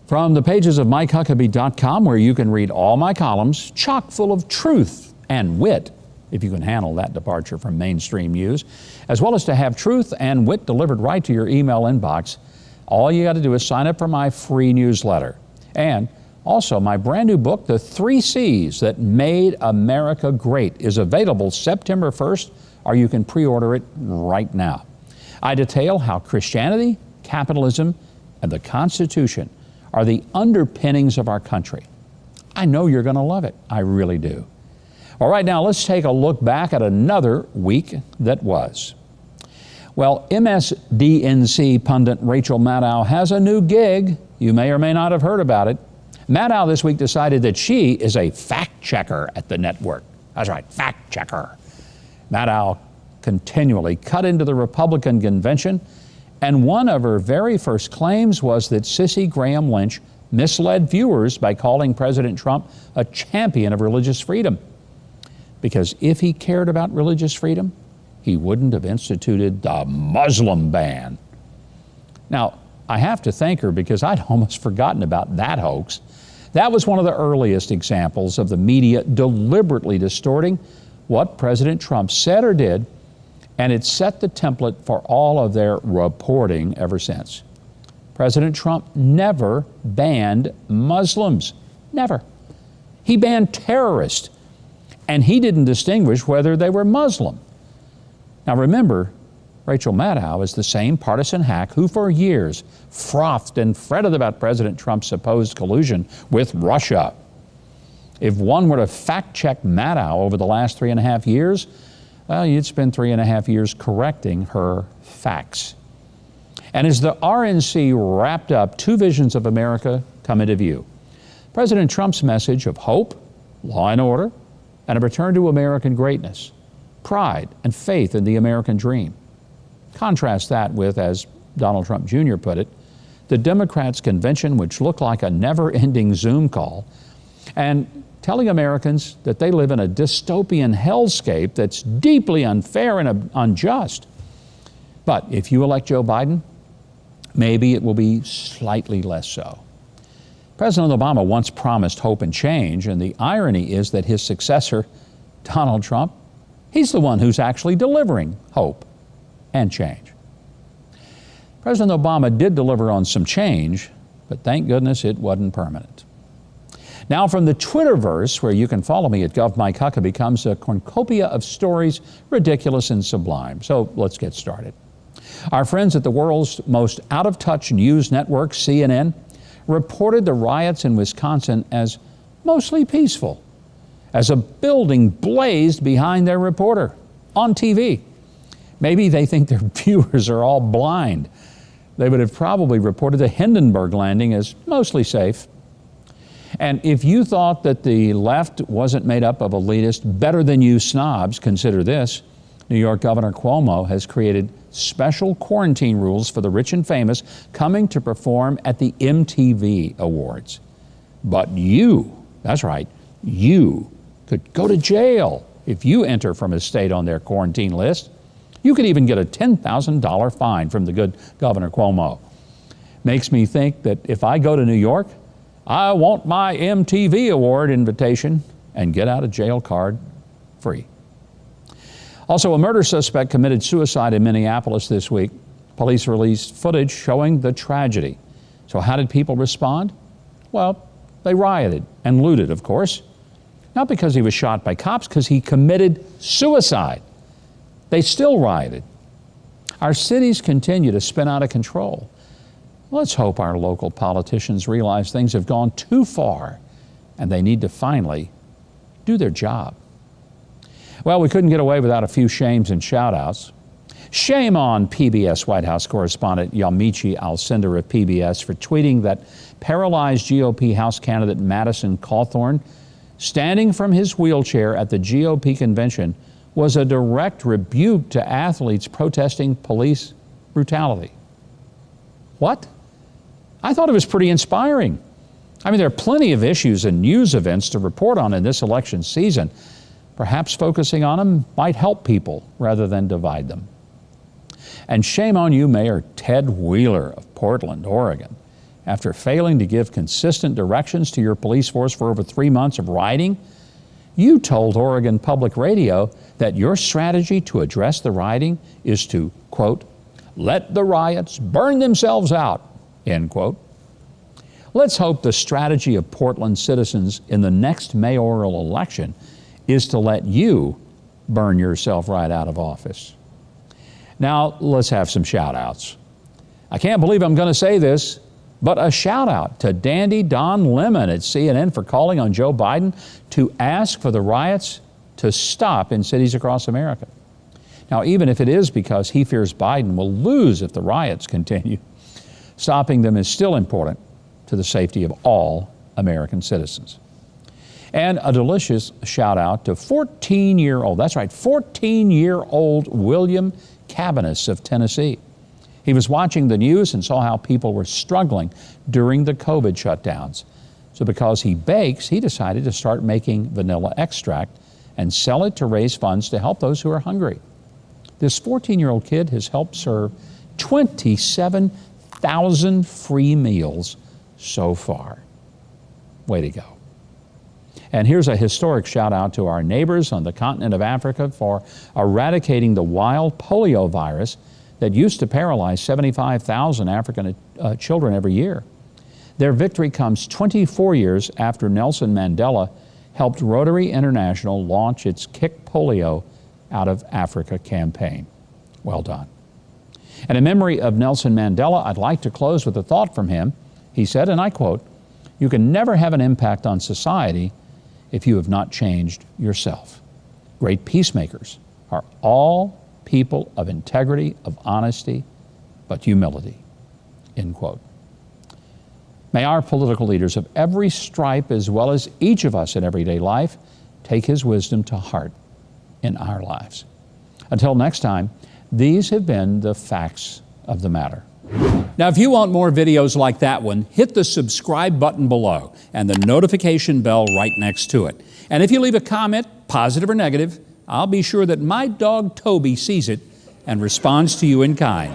From the pages of MikeHuckabee.com, where you can read all my columns, chock full of truth and wit, if you can handle that departure from mainstream news, as well as to have truth and wit delivered right to your email inbox, all you got to do is sign up for my free newsletter. And also, my brand new book, The 3 C's That Made America Great, is available September 1st, or you can pre-order it right now. I detail how Christianity, capitalism, and the Constitution are the underpinnings of our country. I know you're going to love it. I really do. All right, now let's take a look back at another week that was. Well, MSNBC pundit Rachel Maddow has a new gig. You may or may not have heard about it. Maddow this week decided that she is a fact checker at the network. That's right, fact checker. Maddow continually cut into the Republican convention, and one of her very first claims was that Sissy Graham Lynch misled viewers by calling President Trump a champion of religious freedom. Because if he cared about religious freedom, he wouldn't have instituted the Muslim ban. Now, I have to thank her because I'd almost forgotten about that hoax. That was one of the earliest examples of the media deliberately distorting what President Trump said or did, and it set the template for all of their reporting ever since. President Trump never banned Muslims. Never. He banned terrorists, and he didn't distinguish whether they were Muslim. Now remember, Rachel Maddow is the same partisan hack who for years frothed and fretted about President Trump's supposed collusion with Russia. If one were to fact-check Maddow over the last 3.5 years, well, you'd spend 3.5 years correcting her facts. And as the RNC wrapped up, two visions of America come into view. President Trump's message of hope, law and order, and a return to American greatness, pride and faith in the American dream. Contrast that with, as Donald Trump Jr. put it, the Democrats' convention, which looked like a never-ending Zoom call, and telling Americans that they live in a dystopian hellscape that's deeply unfair and unjust. But if you elect Joe Biden, maybe it will be slightly less so. President Obama once promised hope and change, and the irony is that his successor, Donald Trump, he's the one who's actually delivering hope and change. President Obama did deliver on some change, but thank goodness it wasn't permanent. Now from the Twitterverse, where you can follow me at GovMikeHuckabee, comes a cornucopia of stories, ridiculous and sublime. So let's get started. Our friends at the world's most out-of-touch news network, CNN, reported the riots in Wisconsin as mostly peaceful, as a building blazed behind their reporter on TV. Maybe they think their viewers are all blind. They would have probably reported the Hindenburg landing as mostly safe. And if you thought that the left wasn't made up of elitist, better-than-you snobs, consider this. New York Governor Cuomo has created special quarantine rules for the rich and famous coming to perform at the MTV Awards. But you, that's right, you could go to jail if you enter from a state on their quarantine list. You could even get a $10,000 fine from the good Governor Cuomo. Makes me think that if I go to New York, I want my MTV Award invitation and get out of jail card free. Also, a murder suspect committed suicide in Minneapolis this week. Police released footage showing the tragedy. So how did people respond? Well, they rioted and looted, of course. Not because he was shot by cops, because he committed suicide. They still rioted. Our cities continue to spin out of control. Let's hope our local politicians realize things have gone too far and they need to finally do their job. Well, we couldn't get away without a few shames and shout-outs. Shame on PBS White House correspondent Yamiche Alcindor of PBS for tweeting that paralyzed GOP House candidate Madison Cawthorn, standing from his wheelchair at the GOP convention, was a direct rebuke to athletes protesting police brutality. What? I thought it was pretty inspiring. I mean, there are plenty of issues and news events to report on in this election season. Perhaps focusing on them might help people rather than divide them. And shame on you, Mayor Ted Wheeler of Portland, Oregon, after failing to give consistent directions to your police force for over 3 months of rioting? You told Oregon Public Radio that your strategy to address the rioting is to, quote, let the riots burn themselves out, end quote. Let's hope the strategy of Portland citizens in the next mayoral election is to let you burn yourself right out of office. Now, let's have some shout-outs. I can't believe I'm going to say this, but a shout-out to Dandy Don Lemon at CNN for calling on Joe Biden to ask for the riots to stop in cities across America. Now, even if it is because he fears Biden will lose if the riots continue, stopping them is still important to the safety of all American citizens. And a delicious shout out to 14-year-old, that's right, 14-year-old William Cabanis of Tennessee. He was watching the news and saw how people were struggling during the COVID shutdowns. So because he bakes, he decided to start making vanilla extract and sell it to raise funds to help those who are hungry. This 14-year-old kid has helped serve 27,000 free meals so far. Way to go. And here's a historic shout out to our neighbors on the continent of Africa for eradicating the wild polio virus that used to paralyze 75,000 African children every year. Their victory comes 24 years after Nelson Mandela helped Rotary International launch its Kick Polio Out of Africa campaign. Well done. And in memory of Nelson Mandela, I'd like to close with a thought from him. He said, and I quote, "You can never have an impact on society if you have not changed yourself. Great peacemakers are all people of integrity, of honesty, but humility," end quote. May our political leaders of every stripe, as well as each of us in everyday life, take his wisdom to heart in our lives. Until next time, these have been the facts of the matter. Now, if you want more videos like that one, hit the subscribe button below and the notification bell right next to it. And if you leave a comment, positive or negative, I'll be sure that my dog Toby sees it and responds to you in kind.